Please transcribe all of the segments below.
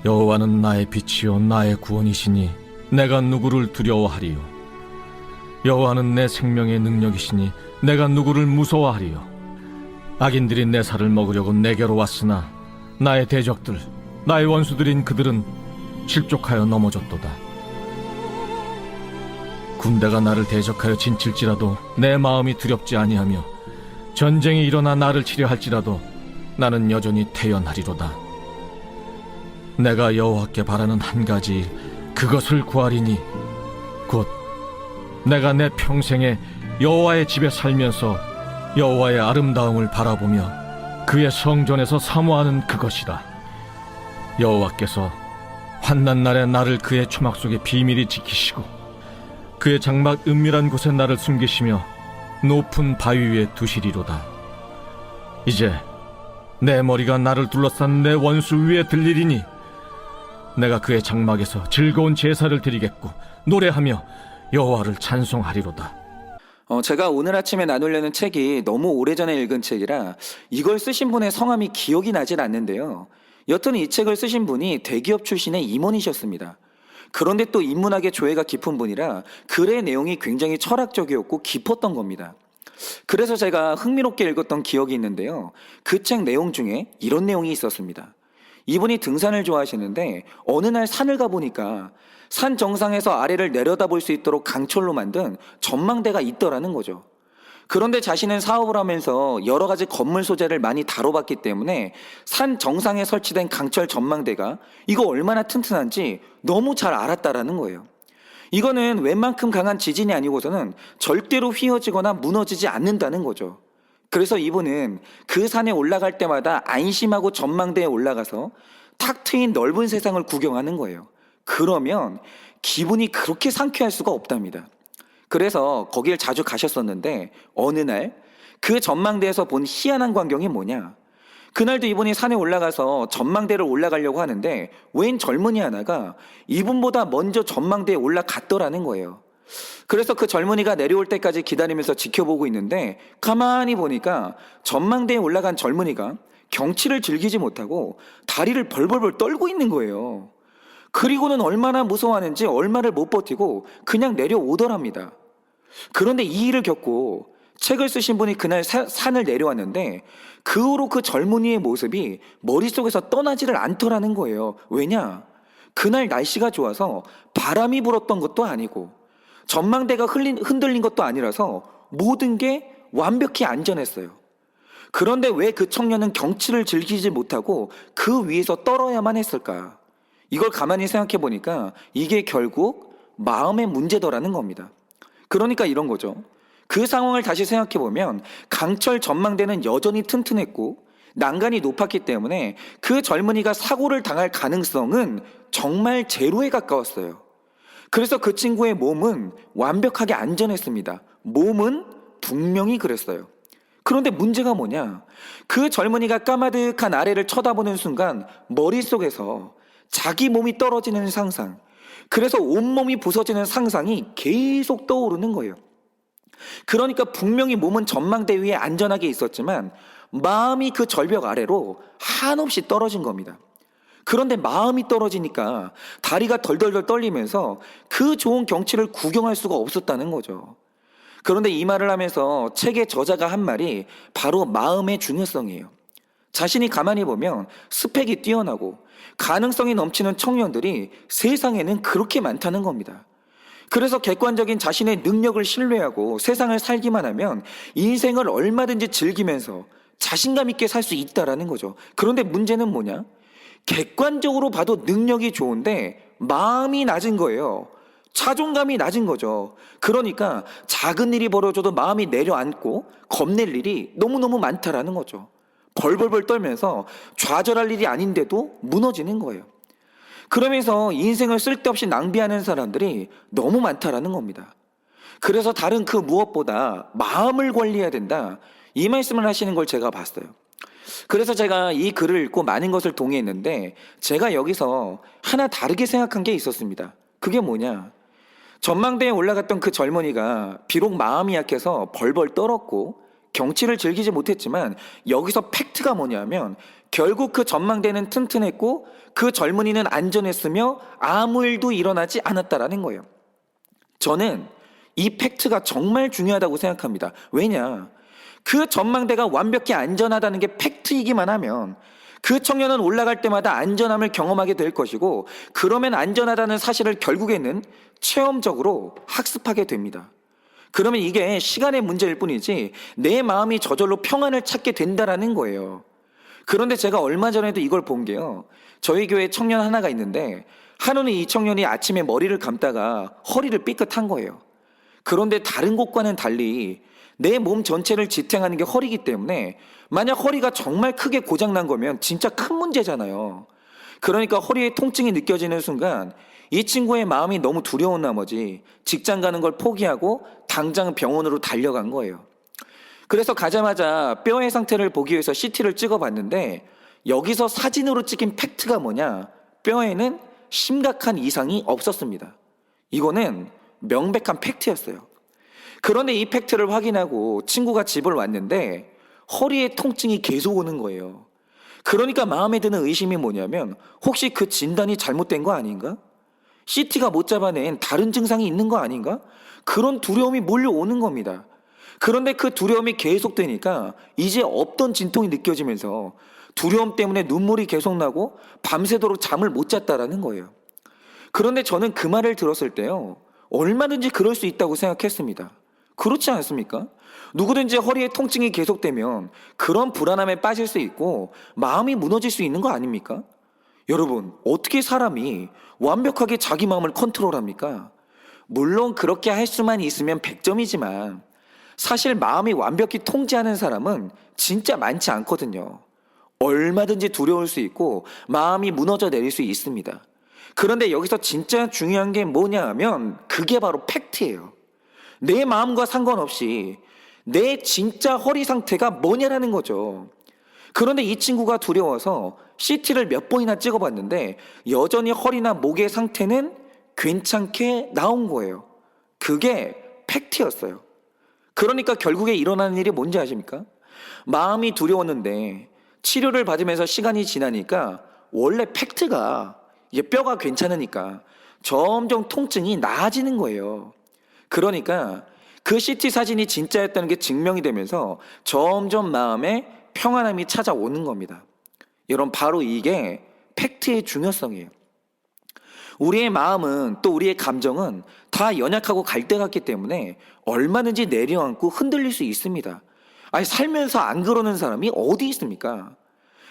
여호와는 나의 빛이요 나의 구원이시니 내가 누구를 두려워하리요. 여호와는 내 생명의 능력이시니 내가 누구를 무서워하리요. 악인들이 내 살을 먹으려고 내게로 왔으나 나의 대적들, 나의 원수들인 그들은 실족하여 넘어졌도다. 군대가 나를 대적하여 진칠지라도 내 마음이 두렵지 아니하며 전쟁이 일어나 나를 치려 할지라도 나는 여전히 태연하리로다. 내가 여호와께 바라는 한 가지 일, 그것을 구하리니 곧 내가 내 평생에 여호와의 집에 살면서 여호와의 아름다움을 바라보며 그의 성전에서 사모하는 그것이다. 여호와께서 환난 날에 나를 그의 초막 속에 비밀히 지키시고 그의 장막 은밀한 곳에 나를 숨기시며 높은 바위 위에 두시리로다. 이제 내 머리가 나를 둘러싼 내 원수 위에 들리리니 내가 그의 장막에서 즐거운 제사를 드리겠고 노래하며 여호와를 찬송하리로다. 제가 오늘 아침에 나누려는 책이 너무 오래전에 읽은 책이라 이걸 쓰신 분의 성함이 기억이 나질 않는데요. 여튼 이 책을 쓰신 분이 대기업 출신의 임원이셨습니다. 그런데 또 인문학의 조예가 깊은 분이라 글의 내용이 굉장히 철학적이었고 깊었던 겁니다. 그래서 제가 흥미롭게 읽었던 기억이 있는데요. 그 책 내용 중에 이런 내용이 있었습니다. 이분이 등산을 좋아하시는데 어느 날 산을 가보니까 산 정상에서 아래를 내려다볼 수 있도록 강철로 만든 전망대가 있더라는 거죠. 그런데 자신은 사업을 하면서 여러 가지 건물 소재를 많이 다뤄봤기 때문에 산 정상에 설치된 강철 전망대가 이거 얼마나 튼튼한지 너무 잘 알았다라는 거예요. 이거는 웬만큼 강한 지진이 아니고서는 절대로 휘어지거나 무너지지 않는다는 거죠. 그래서 이분은 그 산에 올라갈 때마다 안심하고 전망대에 올라가서 탁 트인 넓은 세상을 구경하는 거예요. 그러면 기분이 그렇게 상쾌할 수가 없답니다. 그래서 거길 자주 가셨었는데 어느 날 그 전망대에서 본 희한한 광경이 뭐냐? 그날도 이분이 산에 올라가서 전망대를 올라가려고 하는데 웬 젊은이 하나가 이분보다 먼저 전망대에 올라갔더라는 거예요. 그래서 그 젊은이가 내려올 때까지 기다리면서 지켜보고 있는데 가만히 보니까 전망대에 올라간 젊은이가 경치를 즐기지 못하고 다리를 벌벌벌 떨고 있는 거예요. 그리고는 얼마나 무서워하는지 얼마를 못 버티고 그냥 내려오더랍니다. 그런데 이 일을 겪고 책을 쓰신 분이 그날 산을 내려왔는데 그 후로 그 젊은이의 모습이 머릿속에서 떠나지를 않더라는 거예요. 왜냐? 그날 날씨가 좋아서 바람이 불었던 것도 아니고 전망대가 흔들린 것도 아니라서 모든 게 완벽히 안전했어요. 그런데 왜 그 청년은 경치를 즐기지 못하고 그 위에서 떨어야만 했을까? 이걸 가만히 생각해 보니까 이게 결국 마음의 문제더라는 겁니다. 그러니까 이런 거죠. 그 상황을 다시 생각해 보면 강철 전망대는 여전히 튼튼했고 난간이 높았기 때문에 그 젊은이가 사고를 당할 가능성은 정말 제로에 가까웠어요. 그래서 그 친구의 몸은 완벽하게 안전했습니다. 몸은 분명히 그랬어요. 그런데 문제가 뭐냐? 그 젊은이가 까마득한 아래를 쳐다보는 순간 머릿속에서 자기 몸이 떨어지는 상상, 그래서 온몸이 부서지는 상상이 계속 떠오르는 거예요. 그러니까 분명히 몸은 전망대 위에 안전하게 있었지만 마음이 그 절벽 아래로 한없이 떨어진 겁니다. 그런데 마음이 떨어지니까 다리가 덜덜덜 떨리면서 그 좋은 경치를 구경할 수가 없었다는 거죠. 그런데 이 말을 하면서 책의 저자가 한 말이 바로 마음의 중요성이에요. 자신이 가만히 보면 스펙이 뛰어나고 가능성이 넘치는 청년들이 세상에는 그렇게 많다는 겁니다. 그래서 객관적인 자신의 능력을 신뢰하고 세상을 살기만 하면 인생을 얼마든지 즐기면서 자신감 있게 살 수 있다라는 거죠. 그런데 문제는 뭐냐? 객관적으로 봐도 능력이 좋은데 마음이 낮은 거예요. 자존감이 낮은 거죠. 그러니까 작은 일이 벌어져도 마음이 내려앉고 겁낼 일이 너무너무 많다라는 거죠. 벌벌벌 떨면서 좌절할 일이 아닌데도 무너지는 거예요. 그러면서 인생을 쓸데없이 낭비하는 사람들이 너무 많다라는 겁니다. 그래서 다른 그 무엇보다 마음을 관리해야 된다, 이 말씀을 하시는 걸 제가 봤어요. 그래서 제가 이 글을 읽고 많은 것을 동의했는데 제가 여기서 하나 다르게 생각한 게 있었습니다. 그게 뭐냐? 전망대에 올라갔던 그 젊은이가 비록 마음이 약해서 벌벌 떨었고 경치를 즐기지 못했지만 여기서 팩트가 뭐냐면 결국 그 전망대는 튼튼했고 그 젊은이는 안전했으며 아무 일도 일어나지 않았다라는 거예요. 저는 이 팩트가 정말 중요하다고 생각합니다. 왜냐? 그 전망대가 완벽히 안전하다는 게 팩트이기만 하면 그 청년은 올라갈 때마다 안전함을 경험하게 될 것이고 그러면 안전하다는 사실을 결국에는 체험적으로 학습하게 됩니다. 그러면 이게 시간의 문제일 뿐이지 내 마음이 저절로 평안을 찾게 된다라는 거예요. 그런데 제가 얼마 전에도 이걸 본 게요. 저희 교회 청년 하나가 있는데 한우는 이 청년이 아침에 머리를 감다가 허리를 삐끗한 거예요. 그런데 다른 곳과는 달리 내 몸 전체를 지탱하는 게 허리이기 때문에 만약 허리가 정말 크게 고장난 거면 진짜 큰 문제잖아요. 그러니까 허리에 통증이 느껴지는 순간 이 친구의 마음이 너무 두려운 나머지 직장 가는 걸 포기하고 당장 병원으로 달려간 거예요. 그래서 가자마자 뼈의 상태를 보기 위해서 CT를 찍어봤는데 여기서 사진으로 찍힌 팩트가 뭐냐? 뼈에는 심각한 이상이 없었습니다. 이거는 명백한 팩트였어요. 그런데 이 팩트를 확인하고 친구가 집을 왔는데 허리에 통증이 계속 오는 거예요. 그러니까 마음에 드는 의심이 뭐냐면 혹시 그 진단이 잘못된 거 아닌가? CT가 못 잡아낸 다른 증상이 있는 거 아닌가? 그런 두려움이 몰려오는 겁니다. 그런데 그 두려움이 계속되니까 이제 없던 진통이 느껴지면서 두려움 때문에 눈물이 계속 나고 밤새도록 잠을 못 잤다라는 거예요. 그런데 저는 그 말을 들었을 때요, 얼마든지 그럴 수 있다고 생각했습니다. 그렇지 않습니까? 누구든지 허리에 통증이 계속되면 그런 불안함에 빠질 수 있고 마음이 무너질 수 있는 거 아닙니까? 여러분, 어떻게 사람이 완벽하게 자기 마음을 컨트롤합니까? 물론 그렇게 할 수만 있으면 100점이지만 사실 마음이 완벽히 통제하는 사람은 진짜 많지 않거든요. 얼마든지 두려울 수 있고 마음이 무너져 내릴 수 있습니다. 그런데 여기서 진짜 중요한 게 뭐냐 하면 그게 바로 팩트예요. 내 마음과 상관없이 내 진짜 허리 상태가 뭐냐라는 거죠. 그런데 이 친구가 두려워서 CT를 몇 번이나 찍어봤는데 여전히 허리나 목의 상태는 괜찮게 나온 거예요. 그게 팩트였어요. 그러니까 결국에 일어나는 일이 뭔지 아십니까? 마음이 두려웠는데 치료를 받으면서 시간이 지나니까 원래 팩트가 이게 뼈가 괜찮으니까 점점 통증이 나아지는 거예요. 그러니까 그 CT 사진이 진짜였다는 게 증명이 되면서 점점 마음에 평안함이 찾아오는 겁니다. 여러분, 바로 이게 팩트의 중요성이에요. 우리의 마음은 또 우리의 감정은 다 연약하고 갈대 같기 때문에 얼마든지 내려앉고 흔들릴 수 있습니다. 아니, 살면서 안 그러는 사람이 어디 있습니까?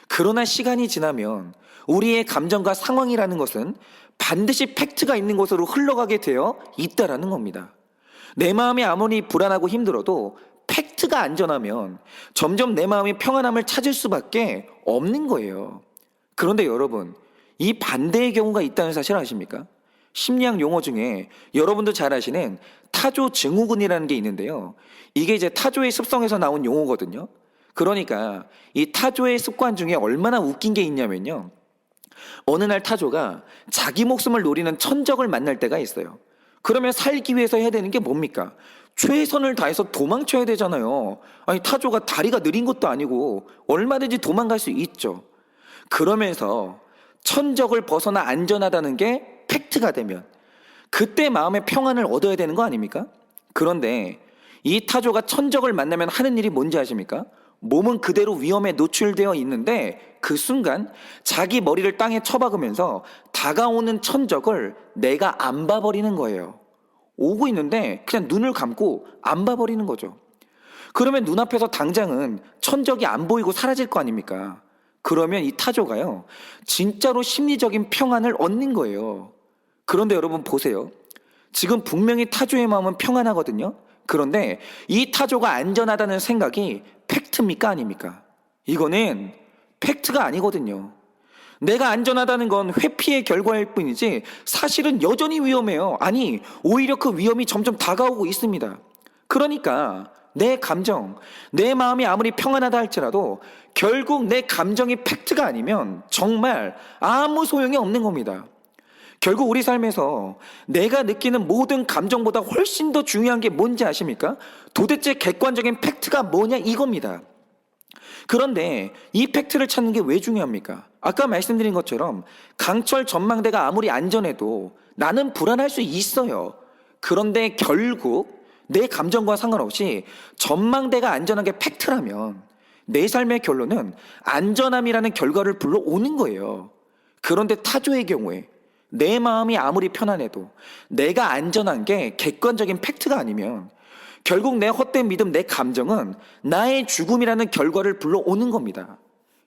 그러나 시간이 지나면 우리의 감정과 상황이라는 것은 반드시 팩트가 있는 곳으로 흘러가게 되어 있다라는 겁니다. 내 마음이 아무리 불안하고 힘들어도 팩트가 안전하면 점점 내 마음이 평안함을 찾을 수밖에 없는 거예요. 그런데 여러분, 이 반대의 경우가 있다는 사실 아십니까? 심리학 용어 중에 여러분도 잘 아시는 타조 증후군이라는 게 있는데요. 이게 이제 타조의 습성에서 나온 용어거든요. 그러니까 이 타조의 습관 중에 얼마나 웃긴 게 있냐면요. 어느 날 타조가 자기 목숨을 노리는 천적을 만날 때가 있어요. 그러면 살기 위해서 해야 되는 게 뭡니까? 최선을 다해서 도망쳐야 되잖아요. 아니, 타조가 다리가 느린 것도 아니고 얼마든지 도망갈 수 있죠. 그러면서 천적을 벗어나 안전하다는 게 팩트가 되면 그때 마음의 평안을 얻어야 되는 거 아닙니까? 그런데 이 타조가 천적을 만나면 하는 일이 뭔지 아십니까? 몸은 그대로 위험에 노출되어 있는데 그 순간 자기 머리를 땅에 쳐박으면서 다가오는 천적을 내가 안 봐버리는 거예요. 오고 있는데 그냥 눈을 감고 안 봐버리는 거죠. 그러면 눈앞에서 당장은 천적이 안 보이고 사라질 거 아닙니까? 그러면 이 타조가요, 진짜로 심리적인 평안을 얻는 거예요. 그런데 여러분 보세요. 지금 분명히 타조의 마음은 평안하거든요. 그런데 이 타조가 안전하다는 생각이 팩트입니까 아닙니까? 이거는 팩트가 아니거든요. 내가 안전하다는 건 회피의 결과일 뿐이지 사실은 여전히 위험해요. 아니, 오히려 그 위험이 점점 다가오고 있습니다. 그러니까 내 감정, 내 마음이 아무리 평안하다 할지라도 결국 내 감정이 팩트가 아니면 정말 아무 소용이 없는 겁니다. 결국 우리 삶에서 내가 느끼는 모든 감정보다 훨씬 더 중요한 게 뭔지 아십니까? 도대체 객관적인 팩트가 뭐냐 이겁니다. 그런데 이 팩트를 찾는 게 왜 중요합니까? 아까 말씀드린 것처럼 강철 전망대가 아무리 안전해도 나는 불안할 수 있어요. 그런데 결국 내 감정과 상관없이 전망대가 안전한 게 팩트라면 내 삶의 결론은 안전함이라는 결과를 불러오는 거예요. 그런데 타조의 경우에 내 마음이 아무리 편안해도 내가 안전한 게 객관적인 팩트가 아니면 결국 내 헛된 믿음, 내 감정은 나의 죽음이라는 결과를 불러오는 겁니다.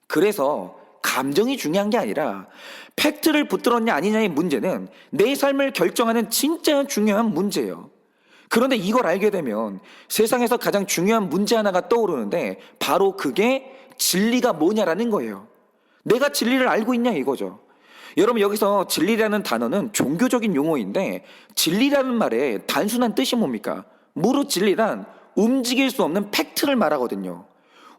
그래서 감정이 중요한 게 아니라 팩트를 붙들었냐 아니냐의 문제는 내 삶을 결정하는 진짜 중요한 문제예요. 그런데 이걸 알게 되면 세상에서 가장 중요한 문제 하나가 떠오르는데 바로 그게 진리가 뭐냐라는 거예요. 내가 진리를 알고 있냐 이거죠. 여러분 여기서 진리라는 단어는 종교적인 용어인데 진리라는 말의 단순한 뜻이 뭡니까? 무릇 진리란 움직일 수 없는 팩트를 말하거든요.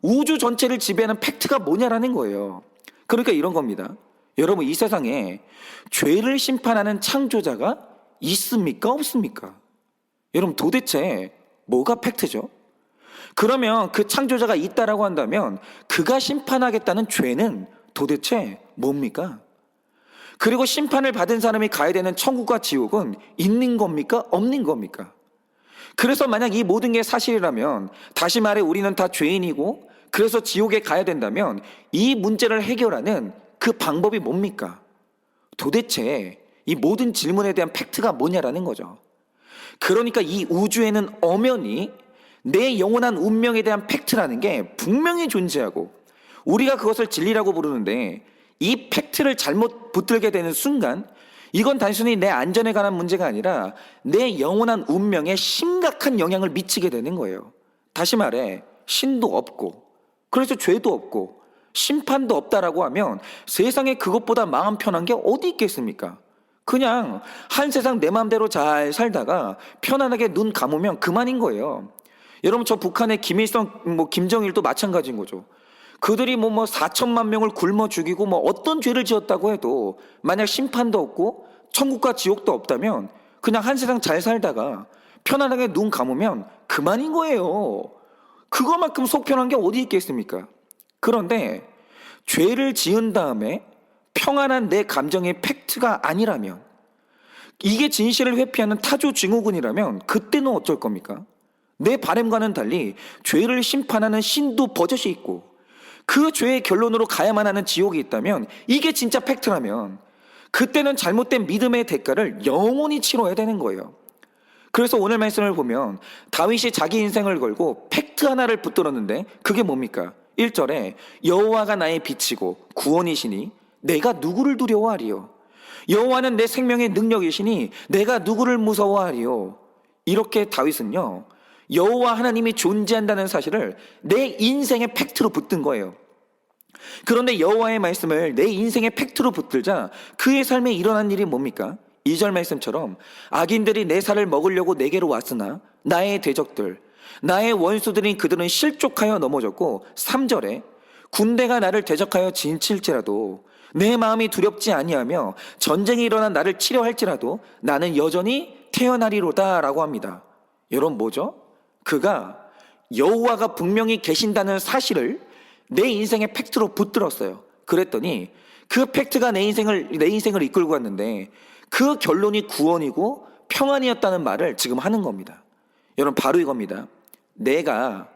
우주 전체를 지배하는 팩트가 뭐냐라는 거예요. 그러니까 이런 겁니다. 여러분 이 세상에 죄를 심판하는 창조자가 있습니까? 없습니까? 여러분 도대체 뭐가 팩트죠? 그러면 그 창조자가 있다라고 한다면 그가 심판하겠다는 죄는 도대체 뭡니까? 그리고 심판을 받은 사람이 가야 되는 천국과 지옥은 있는 겁니까? 없는 겁니까? 그래서 만약 이 모든 게 사실이라면 다시 말해 우리는 다 죄인이고 그래서 지옥에 가야 된다면 이 문제를 해결하는 그 방법이 뭡니까? 도대체 이 모든 질문에 대한 팩트가 뭐냐라는 거죠. 그러니까 이 우주에는 엄연히 내 영원한 운명에 대한 팩트라는 게 분명히 존재하고 우리가 그것을 진리라고 부르는데 이 팩트를 잘못 붙들게 되는 순간 이건 단순히 내 안전에 관한 문제가 아니라 내 영원한 운명에 심각한 영향을 미치게 되는 거예요. 다시 말해 신도 없고 그래서 죄도 없고 심판도 없다라고 하면 세상에 그것보다 마음 편한 게 어디 있겠습니까? 그냥 한 세상 내 마음대로 잘 살다가 편안하게 눈 감으면 그만인 거예요. 여러분 저 북한의 김일성, 김정일도 마찬가지인 거죠. 그들이 4천만 명을 굶어 죽이고 어떤 죄를 지었다고 해도 만약 심판도 없고 천국과 지옥도 없다면 그냥 한 세상 잘 살다가 편안하게 눈 감으면 그만인 거예요. 그거만큼 속 편한 게 어디 있겠습니까? 그런데 죄를 지은 다음에 평안한 내 감정의 팩트가 아니라면 이게 진실을 회피하는 타조 증후군이라면 그때는 어쩔 겁니까? 내 바람과는 달리 죄를 심판하는 신도 버젓이 있고 그 죄의 결론으로 가야만 하는 지옥이 있다면 이게 진짜 팩트라면 그때는 잘못된 믿음의 대가를 영원히 치러야 되는 거예요. 그래서 오늘 말씀을 보면 다윗이 자기 인생을 걸고 팩트 하나를 붙들었는데 그게 뭡니까? 1절에 여호와가 나의 빛이고 구원이시니 내가 누구를 두려워하리요? 여호와는 내 생명의 능력이시니 내가 누구를 무서워하리요? 이렇게 다윗은요 여호와 하나님이 존재한다는 사실을 내 인생의 팩트로 붙든 거예요. 그런데 여호와의 말씀을 내 인생의 팩트로 붙들자 그의 삶에 일어난 일이 뭡니까? 2절 말씀처럼 악인들이 내 살을 먹으려고 내게로 왔으나 나의 대적들 나의 원수들인 그들은 실족하여 넘어졌고 3절에 군대가 나를 대적하여 진칠지라도 내 마음이 두렵지 아니하며 전쟁이 일어나 나를 치려 할지라도 나는 여전히 태어나리로다 라고 합니다. 여러분 뭐죠? 그가 여호와가 분명히 계신다는 사실을 내 인생의 팩트로 붙들었어요. 그랬더니 그 팩트가 내 인생을 이끌고 갔는데 그 결론이 구원이고 평안이었다는 말을 지금 하는 겁니다. 여러분 바로 이겁니다. 내가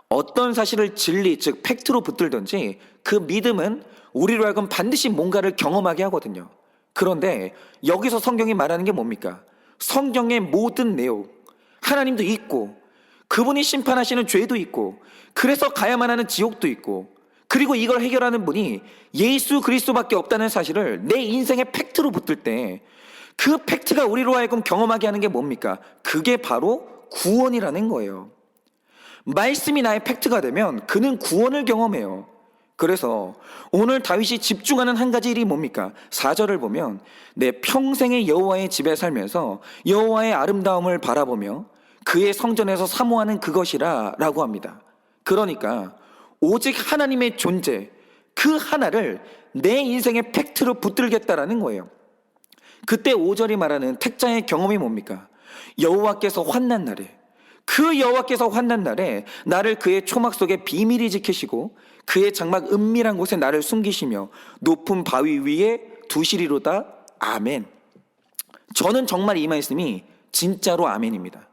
어떤 사실을 진리 즉 팩트로 붙들든지 그 믿음은 우리로 하여금 반드시 뭔가를 경험하게 하거든요. 그런데 여기서 성경이 말하는 게 뭡니까? 성경의 모든 내용 하나님도 있고 그분이 심판하시는 죄도 있고 그래서 가야만 하는 지옥도 있고 그리고 이걸 해결하는 분이 예수 그리스도밖에 없다는 사실을 내 인생의 팩트로 붙들 때 그 팩트가 우리로 하여금 경험하게 하는 게 뭡니까? 그게 바로 구원이라는 거예요. 말씀이 나의 팩트가 되면 그는 구원을 경험해요. 그래서 오늘 다윗이 집중하는 한 가지 일이 뭡니까? 4절을 보면 내 평생의 여호와의 집에 살면서 여호와의 아름다움을 바라보며 그의 성전에서 사모하는 그것이라 라고 합니다. 그러니까 오직 하나님의 존재 그 하나를 내 인생의 팩트로 붙들겠다라는 거예요. 그때 5절이 말하는 택자의 경험이 뭡니까? 여호와께서 환난 날에, 그 여호와께서 환난 날에 나를 그의 초막 속에 비밀히 지키시고 그의 장막 은밀한 곳에 나를 숨기시며 높은 바위 위에 두시리로다. 아멘. 저는 정말 이 말씀이 진짜로 아멘입니다.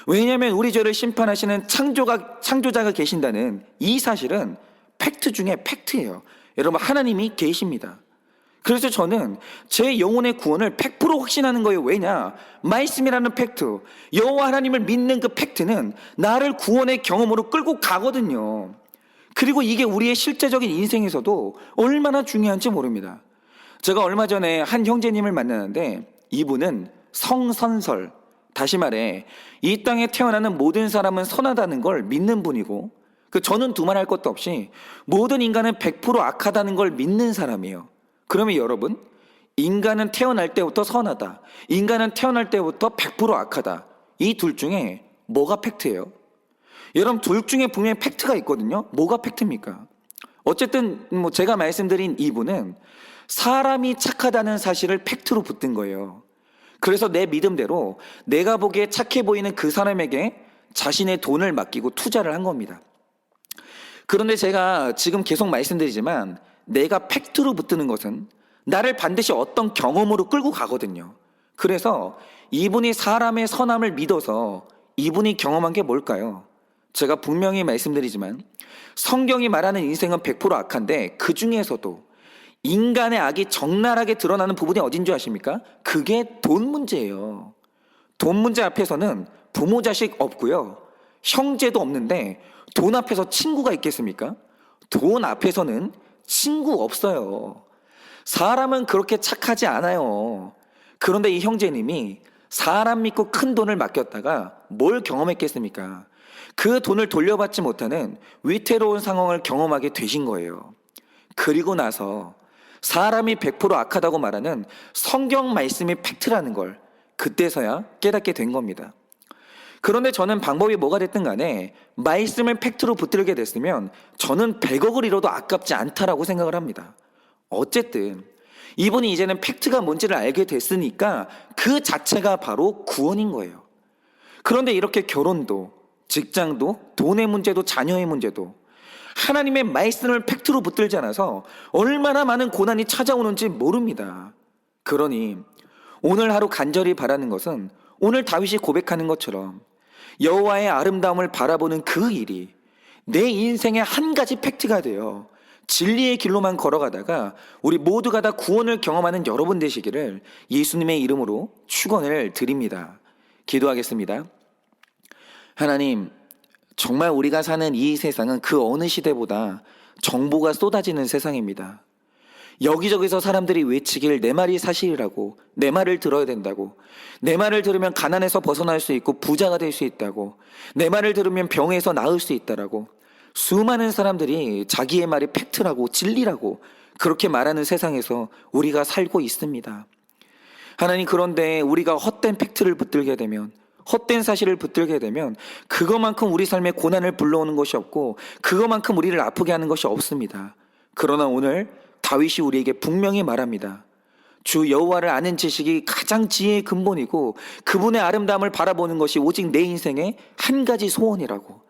왜냐하면 우리 죄를 심판하시는 창조자가 계신다는 이 사실은 팩트 중에 팩트예요. 여러분, 하나님이 계십니다. 그래서 저는 제 영혼의 구원을 100% 확신하는 거예요. 왜냐? 말씀이라는 팩트, 여호와 하나님을 믿는 그 팩트는 나를 구원의 경험으로 끌고 가거든요. 그리고 이게 우리의 실제적인 인생에서도 얼마나 중요한지 모릅니다. 제가 얼마 전에 한 형제님을 만나는데 이분은 성선설, 다시 말해 이 땅에 태어나는 모든 사람은 선하다는 걸 믿는 분이고, 저는 두말할 것도 없이 모든 인간은 100% 악하다는 걸 믿는 사람이에요. 그러면 여러분, 인간은 태어날 때부터 선하다, 인간은 태어날 때부터 100% 악하다, 이 둘 중에 뭐가 팩트예요? 여러분, 둘 중에 분명히 팩트가 있거든요. 뭐가 팩트입니까? 어쨌든 제가 말씀드린 이분은 사람이 착하다는 사실을 팩트로 붙든 거예요. 그래서 내 믿음대로 내가 보기에 착해 보이는 그 사람에게 자신의 돈을 맡기고 투자를 한 겁니다. 그런데 제가 지금 계속 말씀드리지만 내가 팩트로 붙드는 것은 나를 반드시 어떤 경험으로 끌고 가거든요. 그래서 이분이 사람의 선함을 믿어서 이분이 경험한 게 뭘까요? 제가 분명히 말씀드리지만 성경이 말하는 인생은 100% 악한데 그 중에서도 인간의 악이 적나라하게 드러나는 부분이 어딘 줄 아십니까? 그게 돈 문제예요. 돈 문제 앞에서는 부모 자식 없고요, 형제도 없는데 돈 앞에서 친구가 있겠습니까? 돈 앞에서는 친구 없어요. 사람은 그렇게 착하지 않아요. 그런데 이 형제님이 사람 믿고 큰 돈을 맡겼다가 뭘 경험했겠습니까? 그 돈을 돌려받지 못하는 위태로운 상황을 경험하게 되신 거예요. 그리고 나서 사람이 100% 악하다고 말하는 성경 말씀이 팩트라는 걸 그때서야 깨닫게 된 겁니다. 그런데 저는 방법이 뭐가 됐든 간에 말씀을 팩트로 붙들게 됐으면 저는 100억을 잃어도 아깝지 않다라고 생각을 합니다. 어쨌든 이분이 이제는 팩트가 뭔지를 알게 됐으니까 그 자체가 바로 구원인 거예요. 그런데 이렇게 결혼도, 직장도, 돈의 문제도, 자녀의 문제도 하나님의 말씀을 팩트로 붙들지 않아서 얼마나 많은 고난이 찾아오는지 모릅니다. 그러니 오늘 하루 간절히 바라는 것은 오늘 다윗이 고백하는 것처럼 여호와의 아름다움을 바라보는 그 일이 내 인생의 한 가지 팩트가 되어 진리의 길로만 걸어가다가 우리 모두가 다 구원을 경험하는 여러분 되시기를 예수님의 이름으로 축원을 드립니다. 기도하겠습니다. 하나님, 정말 우리가 사는 이 세상은 그 어느 시대보다 정보가 쏟아지는 세상입니다. 여기저기서 사람들이 외치길 내 말이 사실이라고, 내 말을 들어야 된다고, 내 말을 들으면 가난에서 벗어날 수 있고 부자가 될 수 있다고, 내 말을 들으면 병에서 나을 수 있다라고, 수많은 사람들이 자기의 말이 팩트라고 진리라고 그렇게 말하는 세상에서 우리가 살고 있습니다. 하나님, 그런데 우리가 헛된 팩트를 붙들게 되면, 헛된 사실을 붙들게 되면 그것만큼 우리 삶에 고난을 불러오는 것이 없고 그것만큼 우리를 아프게 하는 것이 없습니다. 그러나 오늘 다윗이 우리에게 분명히 말합니다. 주 여호와를 아는 지식이 가장 지혜의 근본이고 그분의 아름다움을 바라보는 것이 오직 내 인생의 한 가지 소원이라고,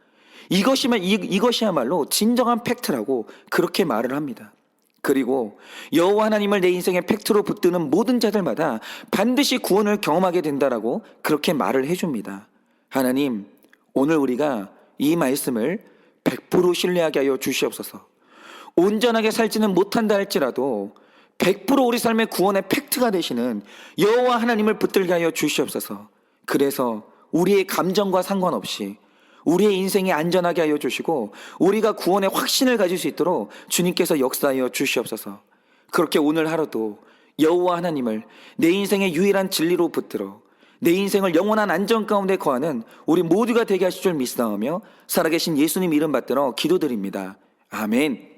이것이야말로 진정한 팩트라고 그렇게 말을 합니다. 그리고 여호와 하나님을 내 인생의 팩트로 붙드는 모든 자들마다 반드시 구원을 경험하게 된다라고 그렇게 말을 해줍니다. 하나님, 오늘 우리가 이 말씀을 100% 신뢰하게 하여 주시옵소서. 온전하게 살지는 못한다 할지라도 100% 우리 삶의 구원의 팩트가 되시는 여호와 하나님을 붙들게 하여 주시옵소서. 그래서 우리의 감정과 상관없이 우리의 인생이 안전하게 하여 주시고 우리가 구원의 확신을 가질 수 있도록 주님께서 역사하여 주시옵소서. 그렇게 오늘 하루도 여호와 하나님을 내 인생의 유일한 진리로 붙들어 내 인생을 영원한 안전 가운데 거하는 우리 모두가 되게 하실 줄 믿사오며 살아계신 예수님 이름 받들어 기도드립니다. 아멘.